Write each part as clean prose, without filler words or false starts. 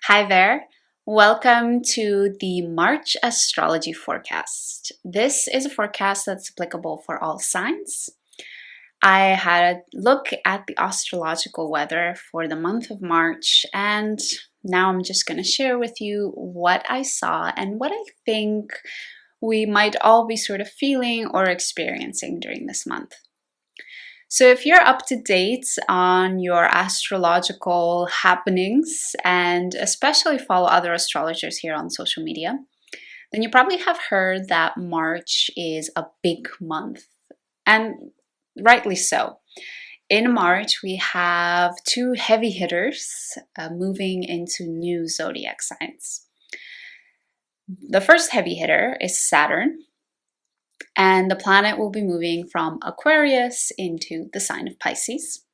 Hi there. Welcome to the March astrology forecast. This is a forecast that's applicable for all signs. I had a look at the astrological weather for the month of March, and now I'm just going to share with you what I saw and what I think we might all be sort of feeling or experiencing during this month. So, if you're up to date on your astrological happenings and especially follow other astrologers here on social media, then you probably have heard that March is a big month, and rightly so. In March, we have two heavy hitters moving into new zodiac signs. The first heavy hitter is Saturn, and the planet will be moving from Aquarius into the sign of Pisces.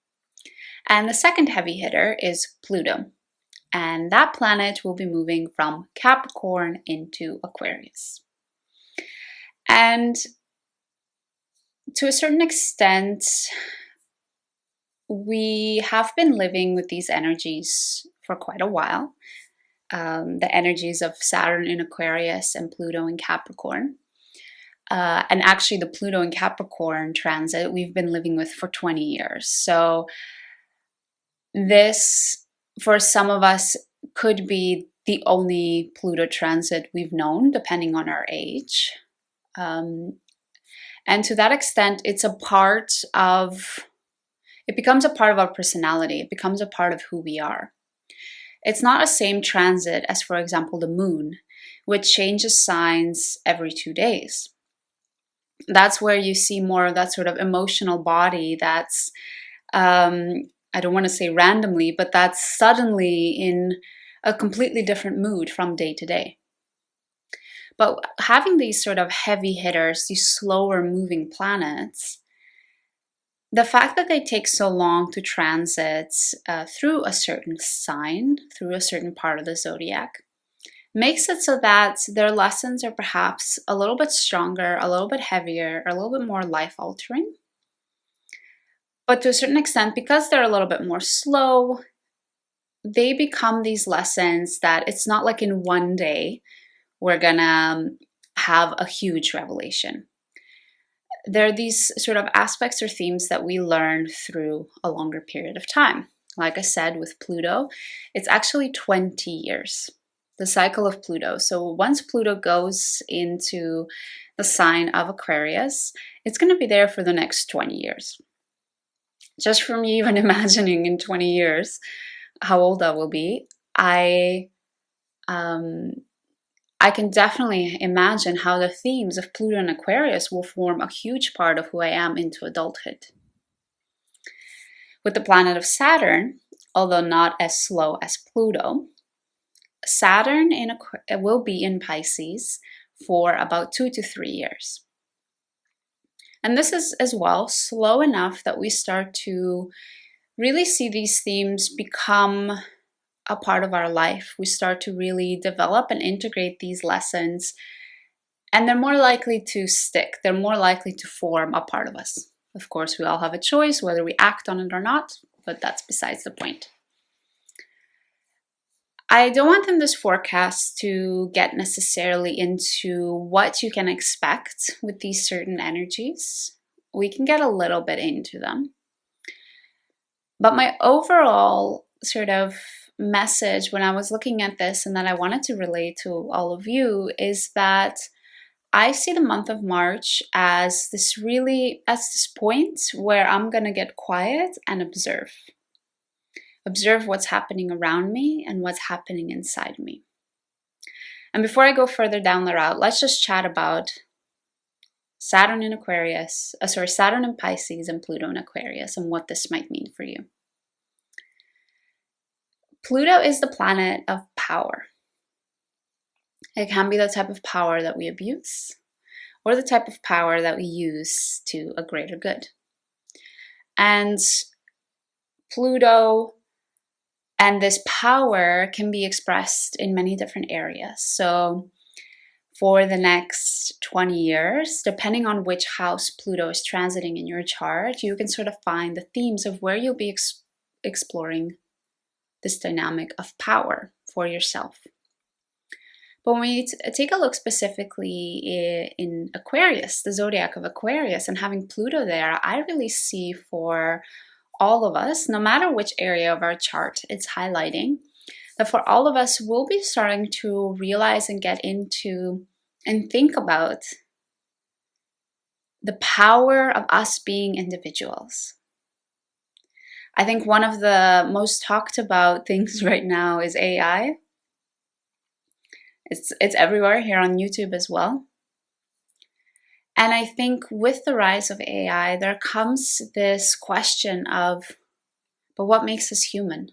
And the second heavy hitter is Pluto, and that planet will be moving from Capricorn into Aquarius. And to a certain extent, we have been living with these energies for quite a while. The energies of Saturn in Aquarius and Pluto in Capricorn. And actually, the Pluto and Capricorn transit we've been living with for 20 years. So this, for some of us, could be the only Pluto transit we've known, depending on our age. And to that extent, it becomes a part of our personality. It becomes a part of who we are. It's not a same transit as, for example, the moon, which changes signs every 2 days. That's where you see more of that sort of emotional body that's, I don't want to say randomly, but that's suddenly in a completely different mood from day to day. But having these sort of heavy hitters, these slower moving planets, the fact that they take so long to transit through a certain sign, through a certain part of the zodiac, makes it so that their lessons are perhaps a little bit stronger, a little bit heavier, or a little bit more life-altering. But to a certain extent, because they're a little bit more slow, they become these lessons that it's not like in one day we're gonna have a huge revelation. There are these sort of aspects or themes that we learn through a longer period of time. Like I said, with Pluto, it's actually 20 years. The cycle of Pluto. So once Pluto goes into the sign of Aquarius, it's going to be there for the next 20 years. Just from me even imagining in 20 years how old I will be, I can definitely imagine how the themes of Pluto and Aquarius will form a huge part of who I am into adulthood. With the planet of Saturn, although not as slow as Pluto, Saturn will be in Pisces for about 2 to 3 years. And this is as well slow enough that we start to really see these themes become a part of our life. We start to really develop and integrate these lessons, and they're more likely to stick. They're more likely to form a part of us. Of course, we all have a choice whether we act on it or not, but that's besides the point. I don't want in this forecast to get necessarily into what you can expect with these certain energies. We can get a little bit into them. But my overall sort of message when I was looking at this and that I wanted to relate to all of you is that I see the month of March as this point where I'm going to get quiet and observe. Observe what's happening around me and what's happening inside me. And before I go further down the route, let's just chat about Saturn in Pisces and Pluto in Aquarius and what this might mean for you. Pluto is the planet of power. It can be the type of power that we abuse or the type of power that we use to a greater good. And Pluto and this power can be expressed in many different areas. So for the next 20 years, depending on which house Pluto is transiting in your chart, you can sort of find the themes of where you'll be exploring this dynamic of power for yourself. But when we take a look specifically in Aquarius, the zodiac of Aquarius, and having Pluto there, I really see for all of us, no matter which area of our chart it's highlighting, that for all of us, we'll be starting to realize and get into and think about the power of us being individuals. I think one of the most talked about things right now is AI. It's everywhere here on YouTube as well. And I think with the rise of AI, there comes this question of, but what makes us human?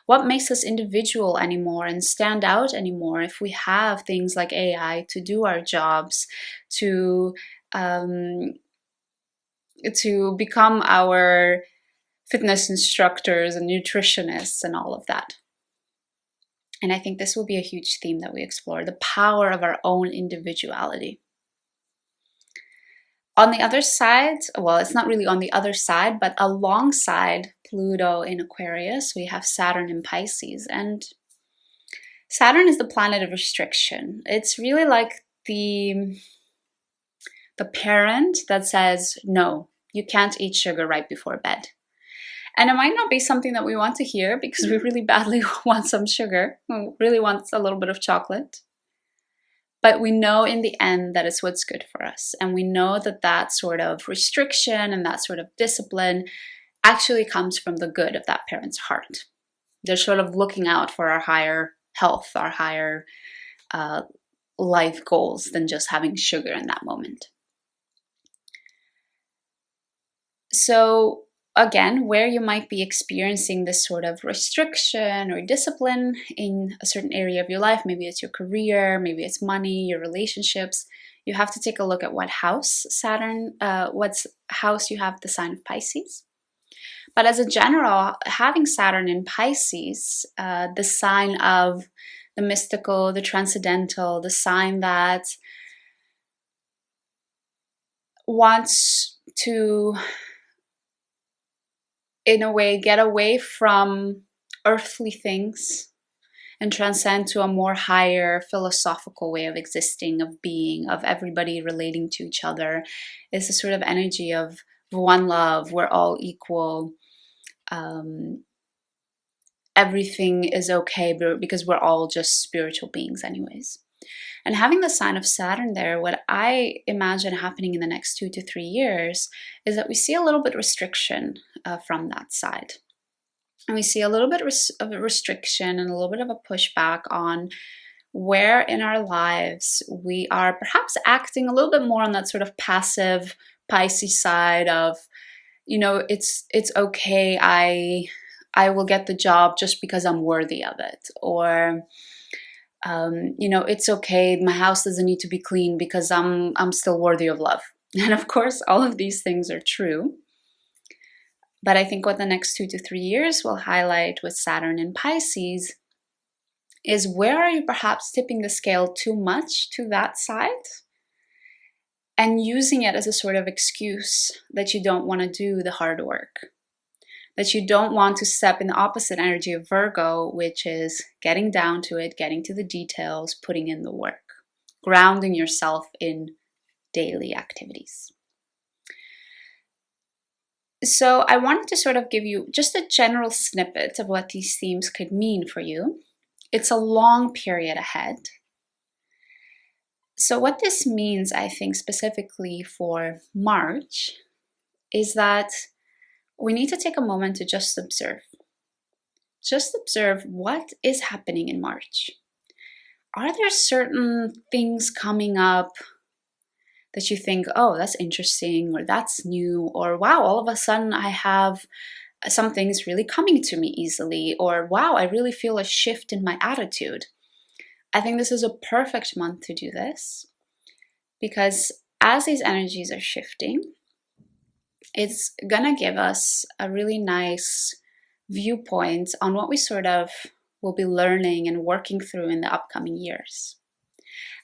What makes us individual anymore and stand out anymore if we have things like AI to do our jobs, to become our fitness instructors and nutritionists and all of that? And I think this will be a huge theme that we explore, the power of our own individuality. On the other side, well, it's not really on the other side, but alongside Pluto in Aquarius, we have Saturn in Pisces. And Saturn is the planet of restriction. It's really like the parent that says, no, you can't eat sugar right before bed. And it might not be something that we want to hear because we really badly want some sugar. We really want a little bit of chocolate. But we know in the end that it's what's good for us. And we know that that sort of restriction and that sort of discipline actually comes from the good of that parent's heart. They're sort of looking out for our higher health, our higher life goals than just having sugar in that moment. So again, where you might be experiencing this sort of restriction or discipline in a certain area of your life, maybe it's your career, maybe it's money, your relationships, you have to take a look at what house what house you have the sign of Pisces. But as a general, having Saturn in Pisces, the sign of the mystical, the transcendental, the sign that wants to, in a way, get away from earthly things and transcend to a more higher philosophical way of existing, of being, of everybody relating to each other. It's a sort of energy of one love, we're all equal, everything is okay because we're all just spiritual beings anyways. And having the sign of Saturn there, what I imagine happening in the next 2 to 3 years is that we see a little bit restriction from that side. And we see a little bit of a restriction and a little bit of a pushback on where in our lives we are perhaps acting a little bit more on that sort of passive Pisces side of, you know, it's okay, I will get the job just because I'm worthy of it. Or you know, it's okay, my house doesn't need to be clean because I'm still worthy of love. And of course, all of these things are true. But I think what the next 2 to 3 years will highlight with Saturn in Pisces is where are you perhaps tipping the scale too much to that side and using it as a sort of excuse that you don't want to do the hard work, that you don't want to step in the opposite energy of Virgo, which is getting down to it, getting to the details, putting in the work, grounding yourself in daily activities. So I wanted to sort of give you just a general snippet of what these themes could mean for you. It's a long period ahead. So what this means, I think, specifically for March, is that we need to take a moment to just observe. Just observe what is happening in March. Are there certain things coming up that you think, oh, that's interesting, or that's new, or wow, all of a sudden I have some things really coming to me easily, or wow, I really feel a shift in my attitude. I think this is a perfect month to do this because as these energies are shifting, it's gonna give us a really nice viewpoint on what we sort of will be learning and working through in the upcoming years.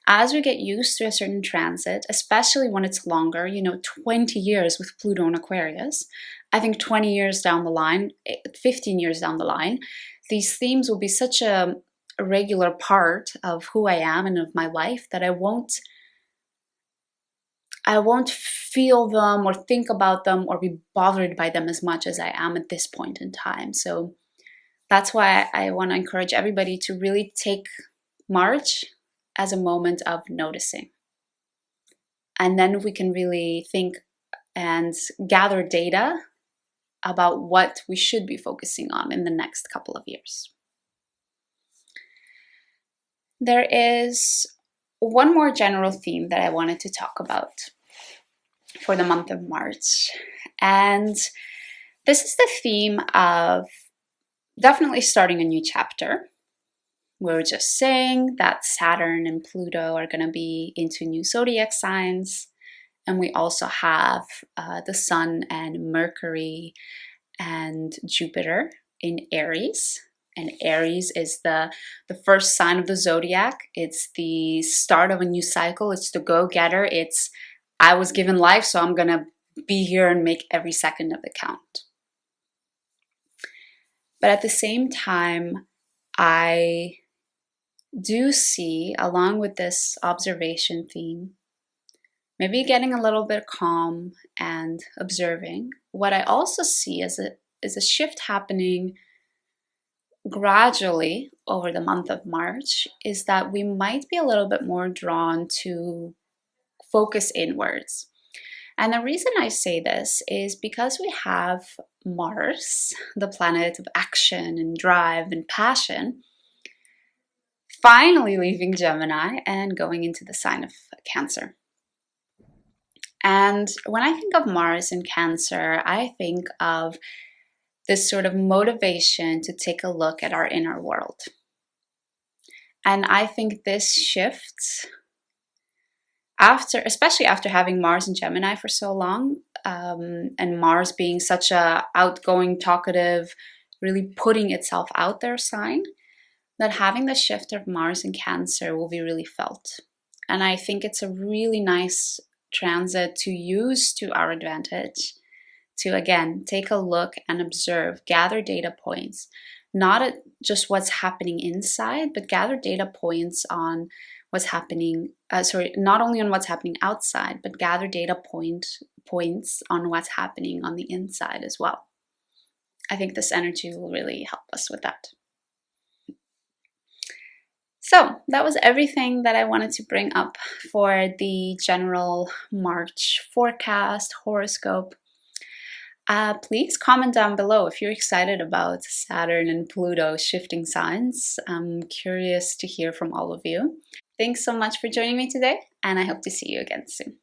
As we get used to a certain transit, especially when it's longer, 20 years with Pluto in Aquarius, I think 20 years down the line, 15 years down the line, these themes will be such a a regular part of who I am and of my life, that I won't feel them or think about them or be bothered by them as much as I am at this point in time. So that's why I want to encourage everybody to really take March as a moment of noticing. And then we can really think and gather data about what we should be focusing on in the next couple of years. There is one more general theme that I wanted to talk about for the month of March. And this is the theme of definitely starting a new chapter. We were just saying that Saturn and Pluto are going to be into new zodiac signs. And we also have the Sun and Mercury and Jupiter in Aries. And Aries is the first sign of the zodiac. It's the start of a new cycle. It's the go-getter. It's, I was given life, so I'm going to be here and make every second of it count. But at the same time, I do see, along with this observation theme, maybe getting a little bit calm and observing. What I also see is a shift happening gradually over the month of March, is that we might be a little bit more drawn to focus inwards. And the reason I say this is because we have Mars, the planet of action and drive and passion, finally leaving Gemini and going into the sign of Cancer. And when I think of Mars in Cancer, I think of this sort of motivation to take a look at our inner world. And I think this shift, especially after having Mars in Gemini for so long, and Mars being such a outgoing, talkative, really putting itself out there sign, that having the shift of Mars in Cancer will be really felt. And I think it's a really nice transit to use to our advantage, to again take a look and observe, gather data points, not at just what's happening inside, but gather data points on what's happening, not only on what's happening outside, but gather data points on what's happening on the inside as well. I think this energy will really help us with that. So that was everything that I wanted to bring up for the general March forecast horoscope. Please comment down below if you're excited about Saturn and Pluto shifting signs. I'm curious to hear from all of you. Thanks so much for joining me today, and I hope to see you again soon.